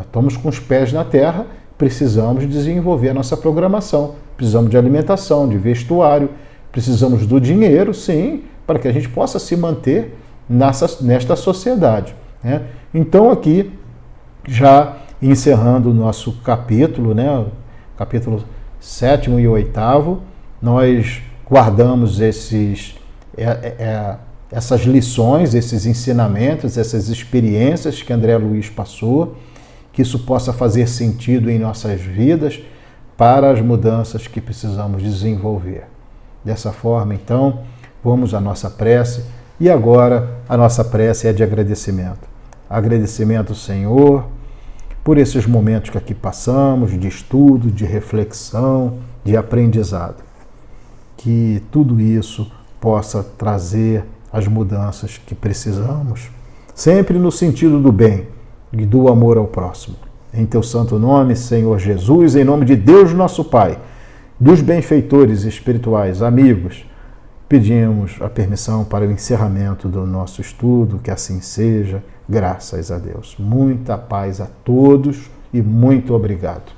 Estamos com os pés na Terra, precisamos desenvolver a nossa programação, precisamos de alimentação, de vestuário, precisamos do dinheiro, sim, para que a gente possa se manter nesta sociedade, né? Então aqui, já encerrando o nosso capítulo, né, capítulo 7º e 8º, nós guardamos essas lições, esses ensinamentos, essas experiências que André Luiz passou, que isso possa fazer sentido em nossas vidas para as mudanças que precisamos desenvolver. Dessa forma, então, vamos à nossa prece, e agora a nossa prece é de agradecimento. Agradecimento, Senhor, por esses momentos que aqui passamos, de estudo, de reflexão, de aprendizado. Que tudo isso possa trazer as mudanças que precisamos, sempre no sentido do bem e do amor ao próximo. Em teu santo nome, Senhor Jesus, em nome de Deus nosso Pai, dos benfeitores espirituais, amigos, pedimos a permissão para o encerramento do nosso estudo, que assim seja, graças a Deus. Muita paz a todos e muito obrigado.